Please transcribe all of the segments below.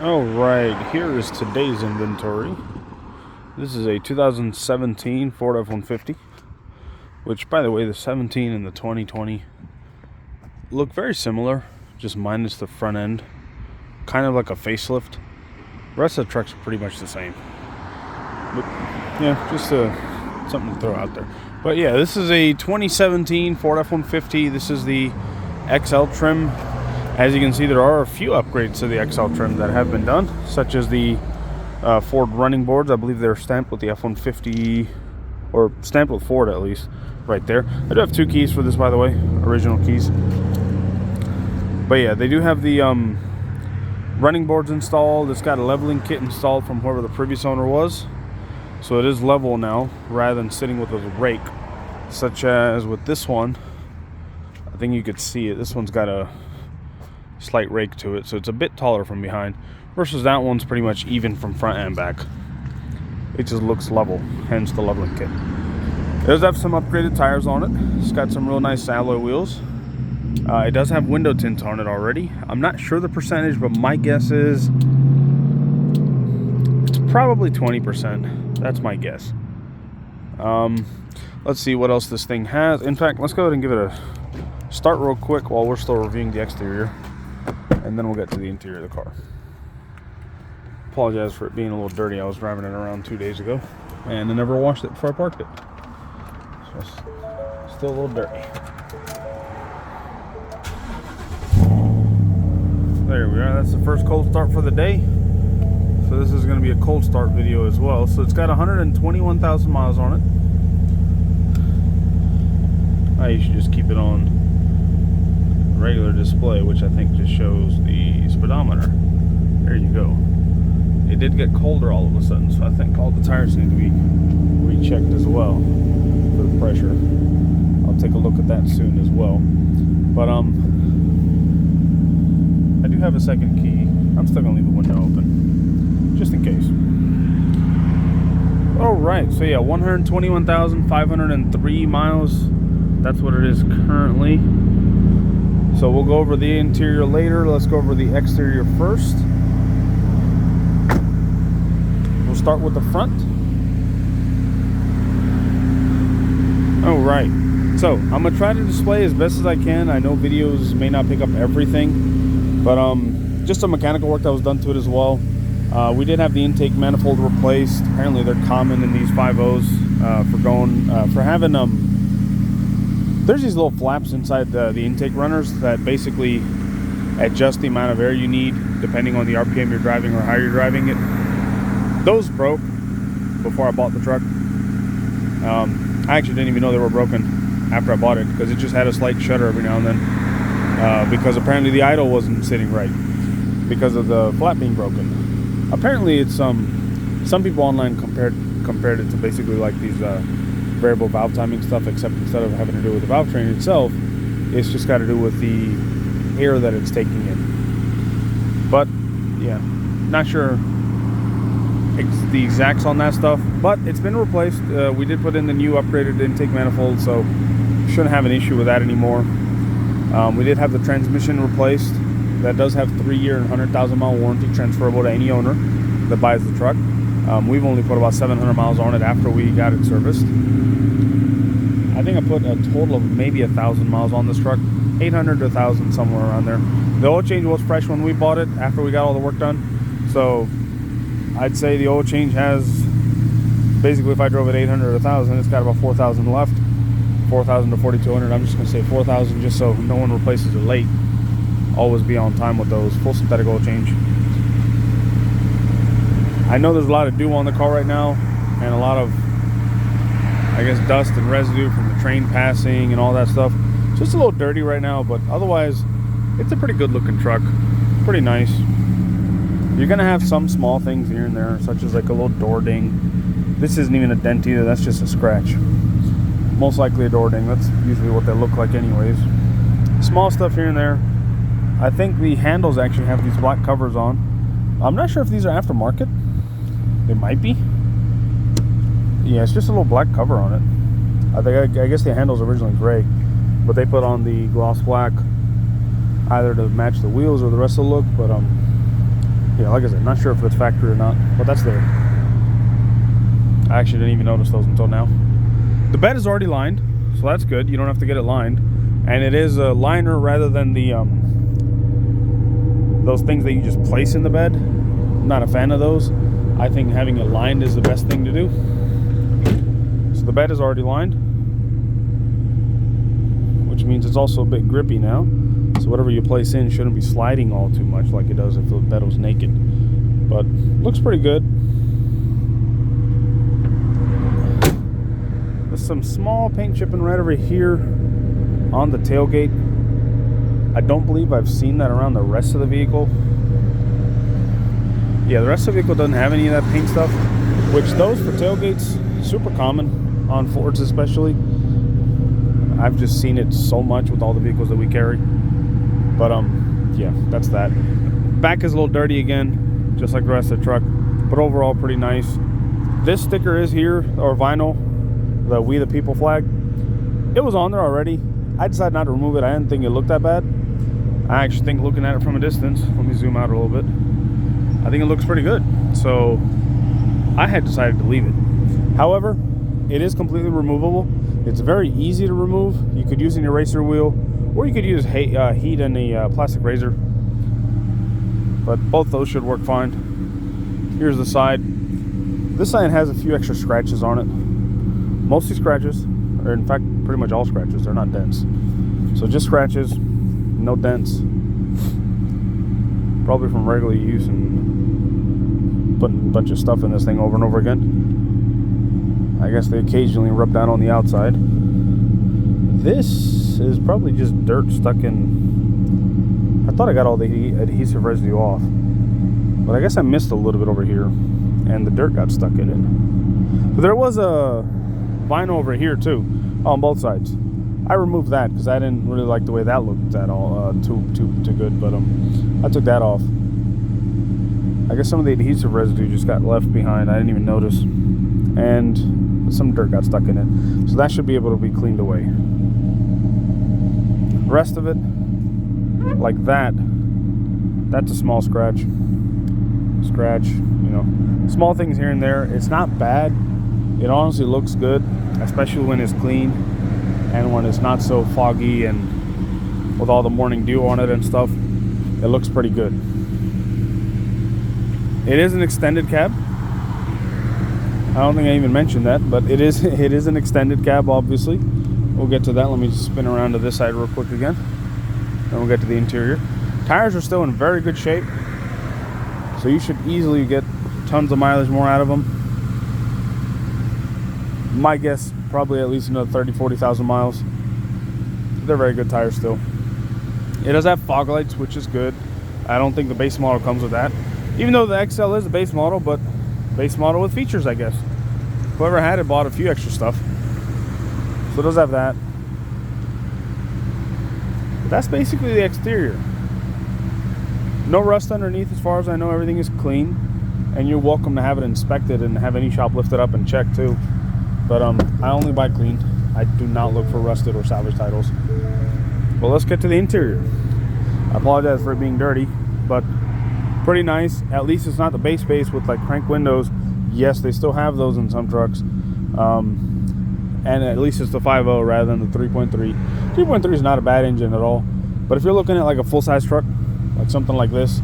Alright, here is today's inventory. This is a 2017 Ford F150, which, by the way, the 17 and the 2020 look very similar, just minus the front end. Kind of like a facelift. The rest of the trucks are pretty much the same. But, yeah, just something to throw out there. But yeah, this is a 2017 Ford F150. This is the XL trim. As you can see, there are a few upgrades to the XL trim that have been done, such as the Ford running boards. I believe they're stamped with the F150, or stamped with Ford at least, right there. I do have two keys for this, by the way, original keys. But yeah, they do have the running boards installed. It's got a leveling kit installed from whoever the previous owner was. So it is level now, rather than sitting with a rake, such as with this one. I think you could see it. This one's got a slight rake to it, so it's a bit taller from behind, versus that one's pretty much even from front and back. It just looks level, hence the leveling kit. It does have some upgraded tires on it. It's got some real nice alloy wheels. It does have window tint on it already. I'm not sure the percentage, but my guess is it's probably 20%. That's my guess. Let's see what else this thing has. In fact, let's go ahead and give it a start real quick while we're still reviewing the exterior, and then we'll get to the interior of the car. Apologize for it being a little dirty. I was driving it around 2 days ago, and I never washed it before I parked it. So it's still a little dirty. There we are. That's the first cold start for the day. So this is going to be a cold start video as well. So it's got 121,000 miles on it. You should just keep it on regular display, which I think just shows the speedometer. There you go. It did get colder all of a sudden, so I think all the tires need to be rechecked as well for the pressure. I'll take a look at that soon as well. But I do have a second key. I'm still gonna leave the window open, just in case. Alright, so yeah, 121,503 miles. That's what it is currently. So we'll go over the interior later. Let's go over the exterior first. We'll start with the front. Alright, so I'm going to try to display as best as I can. I know videos may not pick up everything, but just some mechanical work that was done to it as well. We did have the intake manifold replaced. Apparently they're common in these 5.0s for having there's these little flaps inside the intake runners that basically adjust the amount of air you need depending on the RPM you're driving or how you're driving it. Those broke before I bought the truck. I actually didn't even know they were broken after I bought it, because it just had a slight shudder every now and then, because apparently the idle wasn't sitting right because of the flap being broken. Apparently it's some people online compared it to basically like these variable valve timing stuff, except instead of having to do with the valve train itself, it's just got to do with the air that it's taking in. But yeah, not sure the exacts on that stuff, but it's been replaced. We did put in the new upgraded intake manifold, so shouldn't have an issue with that anymore. We did have the transmission replaced. That does have 3-year and 100,000 mile warranty, transferable to any owner that buys the truck. We've only put about 700 miles on it after we got it serviced. I think I put a total of maybe 1,000 miles on this truck, 800 to 1,000, somewhere around there. The oil change was fresh when we bought it, after we got all the work done. So I'd say the oil change has, basically if I drove it 800 to 1,000, it's got about 4,000 left, 4,000 to 4,200. I'm just going to say 4,000 just so no one replaces it late. Always be on time with those. Full synthetic oil change. I know there's a lot of dew on the car right now, and a lot of, I guess, dust and residue from the train passing and all that stuff. It's just a little dirty right now, but otherwise, it's a pretty good looking truck. Pretty nice. You're gonna have some small things here and there, such as like a little door ding. This isn't even a dent either, that's just a scratch. Most likely a door ding. That's usually what they look like anyways. Small stuff here and there. I think the handles actually have these black covers on. I'm not sure if these are aftermarket. They might be. Yeah, it's just a little black cover on it. I guess the handle's originally gray, but they put on the gloss black either to match the wheels or the rest of the look. But Yeah, like I said, not sure if it's factory or not, but that's there. I actually didn't even notice those until now. The bed is already lined, so that's good. You don't have to get it lined. And it is a liner rather than the those things that you just place in the bed. I'm not a fan of those. I think having it lined is the best thing to do. So the bed is already lined, which means it's also a bit grippy now. So whatever you place in shouldn't be sliding all too much like it does if the bed was naked. But looks pretty good. There's some small paint chipping right over here on the tailgate. I don't believe I've seen that around the rest of the vehicle. Yeah, the rest of the vehicle doesn't have any of that paint stuff, which those for tailgates, super common on Fords especially. I've just seen it so much with all the vehicles that we carry. But yeah, that's that. Back is a little dirty again, just like the rest of the truck, but overall pretty nice. This sticker is here, or vinyl, the We the People flag. It was on there already. I decided not to remove it. I didn't think it looked that bad. I actually think looking at it from a distance, let me zoom out a little bit, I think it looks pretty good. So I had decided to leave it. However, it is completely removable. It's very easy to remove. You could use an eraser wheel, or you could use heat and a plastic razor. But both those should work fine. Here's the side. This side has a few extra scratches on it. Mostly scratches, or in fact, pretty much all scratches. They're not dents. So just scratches, no dents. Probably from regular use and putting a bunch of stuff in this thing over and over again. I guess they occasionally rub down on the outside. This is probably just dirt stuck in. I thought I got all the adhesive residue off, but I guess I missed a little bit over here and the dirt got stuck in it. But there was a vinyl over here too, on both sides. I removed that because I didn't really like the way that looked at all, too good, but I took that off. I guess some of the adhesive residue just got left behind. I didn't even notice, and some dirt got stuck in it, so that should be able to be cleaned away. The rest of it, like that's a small scratch, you know, small things here and there. It's not bad. It honestly looks good, especially when it's clean and when it's not so foggy and with all the morning dew on it and stuff. It looks pretty good. It is an extended cab. I don't think I even mentioned that, but it is an extended cab, obviously. We'll get to that. Let me just spin around to this side real quick again. Then we'll get to the interior. Tires are still in very good shape, so you should easily get tons of mileage more out of them. My guess, probably at least another 30,000-40,000 miles. They're very good tires still. It does have fog lights, which is good. I don't think the base model comes with that, even though the XL is the base model, but base model with features, I guess. Whoever had it bought a few extra stuff. So it does have that. But that's basically the exterior. No rust underneath as far as I know. Everything is clean, and you're welcome to have it inspected and have any shop lifted up and checked too. But I only buy clean. I do not look for rusted or salvage titles. Well, let's get to the interior. I apologize for it being dirty, but pretty nice. At least it's not the base with like crank windows. Yes, they still have those in some trucks. And at least it's the 5.0 rather than the 3.3. 3.3 is not a bad engine at all. But if you're looking at like a full-size truck, like something like this,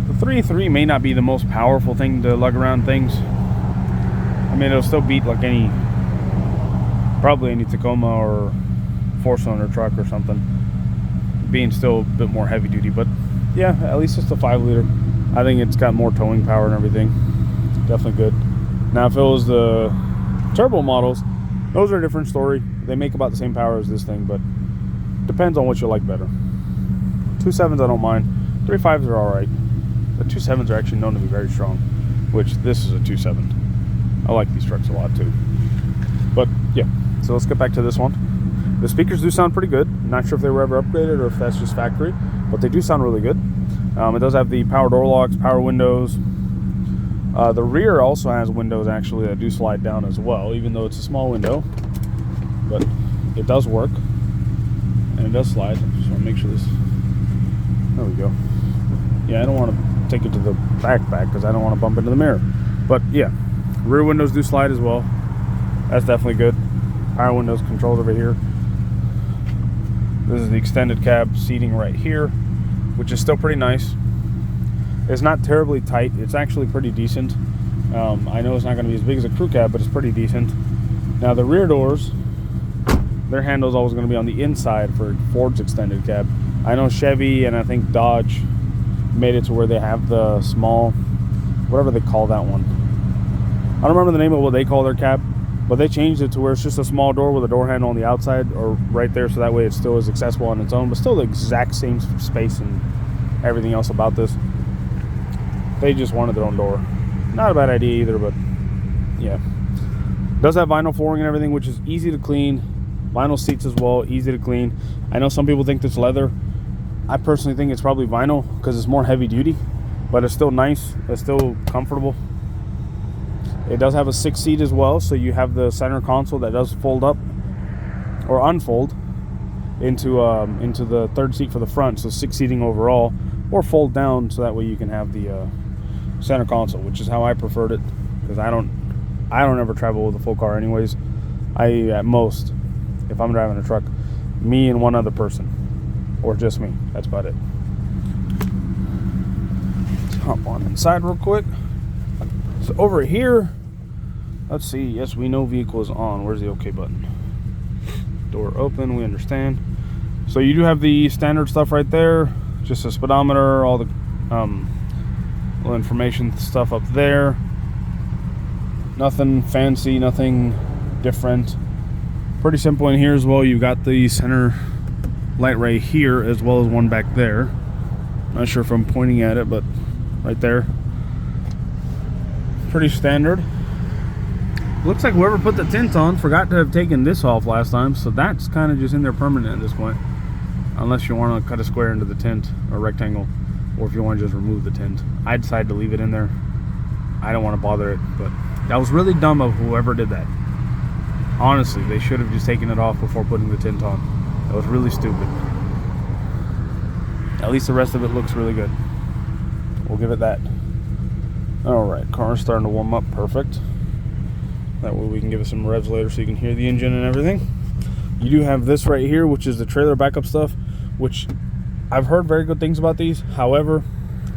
the 3.3 may not be the most powerful thing to lug around things. I mean, it'll still beat like probably any Tacoma or 4-cylinder truck or something, being still a bit more heavy duty. But yeah, at least it's the 5-liter. I think it's got more towing power and everything. Definitely good. Now, if it was the turbo models, those are a different story. They make about the same power as this thing, but depends on what you like better. 2.7s I don't mind. 3.5s are alright. The 2.7s are actually known to be very strong, which this is a 2.7. I like these trucks a lot too. But yeah, so let's get back to this one. The speakers do sound pretty good. Not sure if they were ever upgraded or if that's just factory, but they do sound really good. It does have the power door locks, power windows. The rear also has windows actually that do slide down as well, even though it's a small window. But it does work, and it does slide. Just want to make sure this. There we go. Yeah, I don't want to take it to the back because I don't want to bump into the mirror. But yeah, rear windows do slide as well. That's definitely good. Power windows controls over here. This is the extended cab seating right here, which is still pretty nice. It's not terribly tight. It's actually pretty decent. I know it's not going to be as big as a crew cab, but it's pretty decent. Now the rear doors, their handle is always going to be on the inside for Ford's extended cab. I know Chevy and I think Dodge made it to where they have the small, whatever they call that one. I don't remember the name of what they call their cab, but they changed it to where it's just a small door with a door handle on the outside or right there, so that way it still is accessible on its own, but still the exact same space and everything else about this. They just wanted their own door. Not a bad idea either, but yeah. Does have vinyl flooring and everything, which is easy to clean. Vinyl seats as well, easy to clean. I know some people think it's leather. I personally think it's probably vinyl because it's more heavy duty, but it's still nice. It's still comfortable. It does have a 6-seat as well, so you have the center console that does fold up or unfold into the third seat for the front, so 6 seating overall, or fold down so that way you can have the center console, which is how I preferred it, because I don't ever travel with a full car anyways. At most, if I'm driving a truck, me and one other person, or just me, that's about it. Let's hop on inside real quick. So over here, let's see, yes, we know vehicle is on. Where's the OK button? Door open, we understand. So you do have the standard stuff right there, just a speedometer, all the little information stuff up there. Nothing fancy, nothing different. Pretty simple in here as well. You've got the center light right here as well as one back there. Not sure if I'm pointing at it, but right there. Pretty standard. Looks like whoever put the tint on forgot to have taken this off last time, so that's kind of just in there permanent at this point, unless you want to cut a square into the tint or rectangle, or if you want to just remove the tint. I decided to leave it in there. I don't want to bother it, but that was really dumb of whoever did that. Honestly, they should have just taken it off before putting the tint on. That was really stupid. At least the rest of it looks really good. We'll give it that. Alright, car's starting to warm up perfect. That way we can give it some revs later so you can hear the engine and everything. You do have this right here, which is the trailer backup stuff, which I've heard very good things about these. However,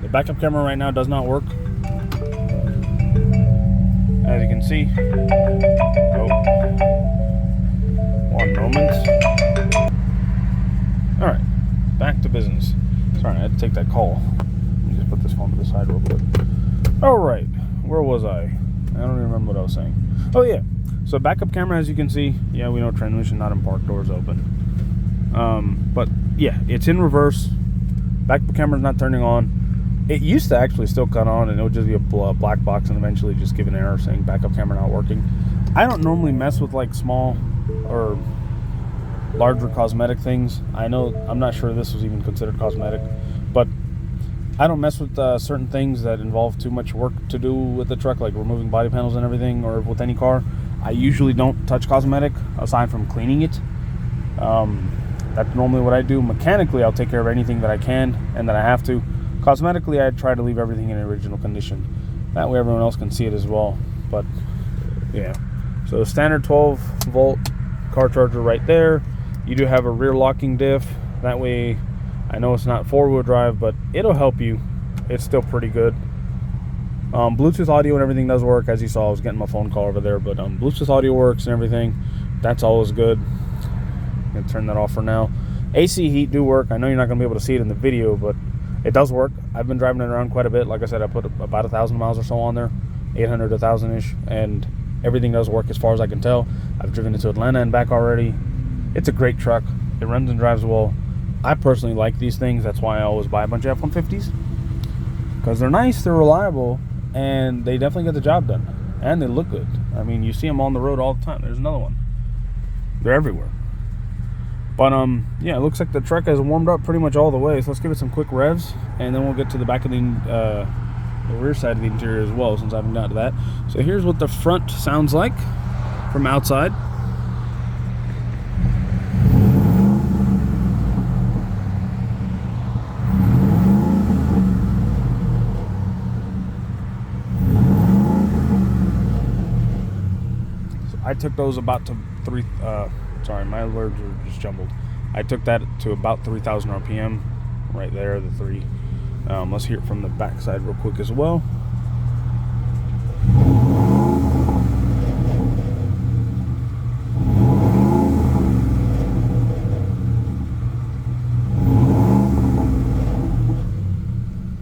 the backup camera right now does not work. As you can see. Oh. One moment. Alright, back to business. Sorry, I had to take that call. Let me just put this phone to the side real quick. Alright, where was I? I don't even remember what I was saying. Oh yeah, so backup camera, as you can see, yeah, we know transmission not in park, doors open. But yeah, it's in reverse. Backup camera's not turning on. It used to actually still cut on, and it would just be a black box and eventually just give an error saying backup camera not working. I don't normally mess with like small or larger cosmetic things. I know, I'm not sure this was even considered cosmetic, but I don't mess with certain things that involve too much work to do with the truck, like removing body panels and everything, or with any car. I usually don't touch cosmetic aside from cleaning it. That's normally what I do. Mechanically, I'll take care of anything that I can and that I have to. Cosmetically, I try to leave everything in original condition. That way everyone else can see it as well. But yeah, so standard 12-volt car charger right there. You do have a rear locking diff. That way, I know it's not four-wheel drive, but it'll help you. It's still pretty good. Bluetooth audio and everything does work. As you saw, I was getting my phone call over there, but Bluetooth audio works and everything. That's always good. I'm gonna turn that off for now. AC heat do work. I know you're not gonna be able to see it in the video, but it does work. I've been driving it around quite a bit. Like I said, I put about 1,000 miles or so on there, 800 to 1,000-ish, and everything does work as far as I can tell. I've driven it to Atlanta and back already. It's a great truck. It runs and drives well. I personally like these things. That's why I always buy a bunch of F-150s, because they're nice, they're reliable, and they definitely get the job done, and they look good. I mean, you see them on the road all the time. There's another one. They're everywhere. But yeah, it looks like the truck has warmed up pretty much all the way. So let's give it some quick revs, and then we'll get to the back of the rear side of the interior as well, since I haven't gotten to that. So here's what the front sounds like from outside. I took those about to sorry, my words are just jumbled. I took that to about 3,000 RPM, right there, the 3. Let's hear it from the backside real quick as well.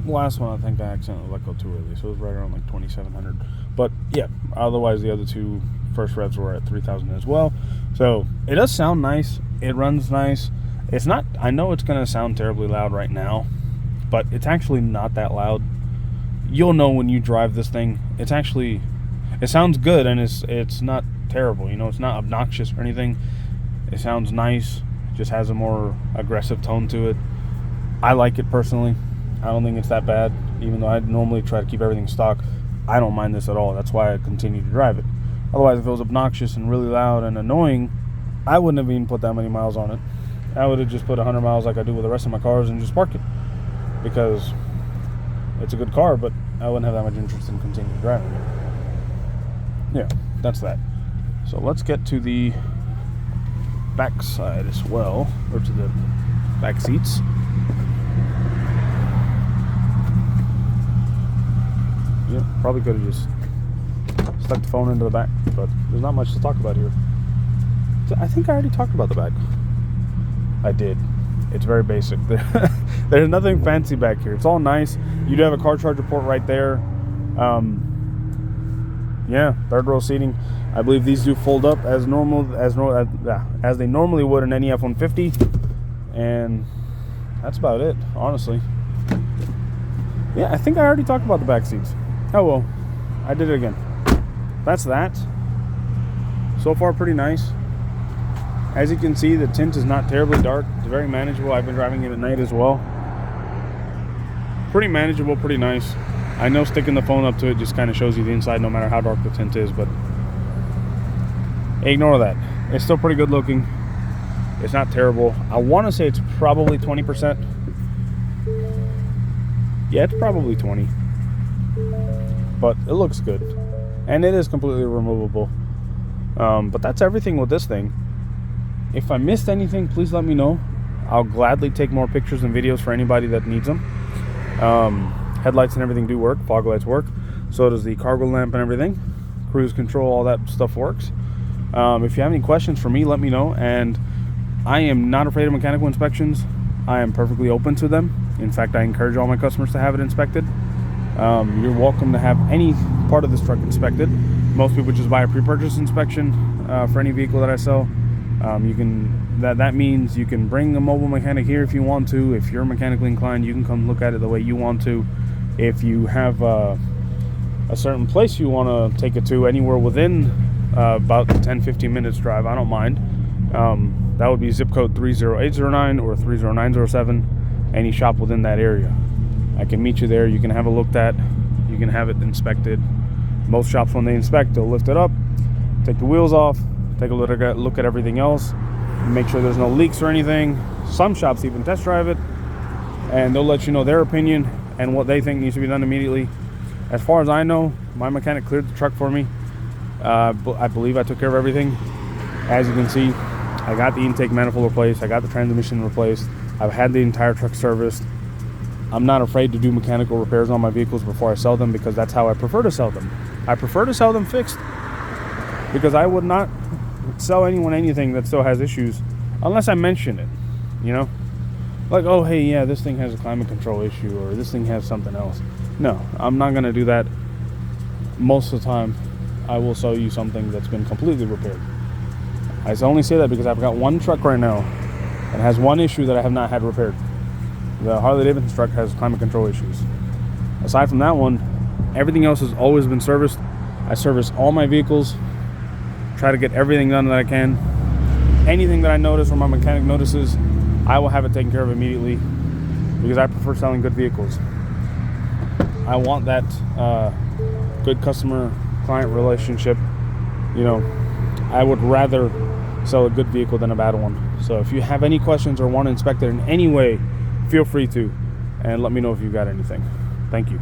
Last one, I think I accidentally let go too early, so it was right around like 2,700. But yeah, otherwise the other two first revs were at 3,000 as well. So it does sound nice. It runs nice. It's not, I know it's going to sound terribly loud right now, but it's actually not that loud. You'll know when you drive this thing. It sounds good, and it's not terrible. You know, it's not obnoxious or anything. It sounds nice. Just has a more aggressive tone to it. I like it personally. I don't think it's that bad, even though I normally try to keep everything stock. I don't mind this at all. That's why I continue to drive it. Otherwise, if it was obnoxious and really loud and annoying, I wouldn't have even put that many miles on it. I would have just put 100 miles like I do with the rest of my cars and just park it, because it's a good car, but I wouldn't have that much interest in continuing driving it. Yeah, that's that. So let's get to the back side as well, or to the back seats. Yeah, probably could have just stuck the phone into the back, but there's not much to talk about here. I think I already talked about the back. I did. It's very basic. There's nothing fancy back here. It's all nice. You do have a car charger port right there. Yeah, third row seating. I believe these do fold up as they normally would in any F150, and that's about it, honestly. Yeah, I think I already talked about the back seats. Oh well, I did it again. That's that. So far, pretty nice. As you can see, the tint is not terribly dark. It's very manageable. I've been driving it at night as well. Pretty manageable, pretty nice. I know sticking the phone up to it just kind of shows you the inside no matter how dark the tint is, but ignore that. It's still pretty good looking. It's not terrible. I want to say it's probably 20%. Yeah, it's probably 20. But it looks good. And it is completely removable. But that's everything with this thing. If I missed anything, please let me know. I'll gladly take more pictures and videos for anybody that needs them. Headlights and everything do work. Fog lights work. So does the cargo lamp and everything. Cruise control, all that stuff works. If you have any questions for me, let me know. And I am not afraid of mechanical inspections. I am perfectly open to them. In fact, I encourage all my customers to have it inspected. You're welcome to have any part of this truck inspected. Most people just buy a pre-purchase inspection for any vehicle that I sell. That means you can bring a mobile mechanic here if you want to. If you're mechanically inclined, you can come look at it the way you want to. If you have a certain place you want to take it to, anywhere within about 10-15 minutes drive, I don't mind. That would be zip code 30809 or 30907, any shop within that area. I can meet you there. You can have it looked at. You can have it inspected. Most shops, when they inspect, they'll lift it up, take the wheels off, take a look at everything else, make sure there's no leaks or anything. Some shops even test drive it, and they'll let you know their opinion and what they think needs to be done immediately. As far as I know, my mechanic cleared the truck for me. I believe I took care of everything. As you can see, I got the intake manifold replaced. I got the transmission replaced. I've had the entire truck serviced. I'm not afraid to do mechanical repairs on my vehicles before I sell them, because that's how I prefer to sell them. I prefer to sell them fixed, because I would not sell anyone anything that still has issues unless I mention it, you know? Like, oh, hey, yeah, this thing has a climate control issue, or this thing has something else. No, I'm not going to do that. Most of the time, I will sell you something that's been completely repaired. I only say that because I've got one truck right now that has one issue that I have not had repaired. The Harley Davidson truck has climate control issues. Aside from that one, everything else has always been serviced. I service all my vehicles, try to get everything done that I can. Anything that I notice or my mechanic notices, I will have it taken care of immediately, because I prefer selling good vehicles. I want that good customer-client relationship. You know, I would rather sell a good vehicle than a bad one. So if you have any questions or want to inspect it in any way, feel free to, and let me know if you got anything. Thank you.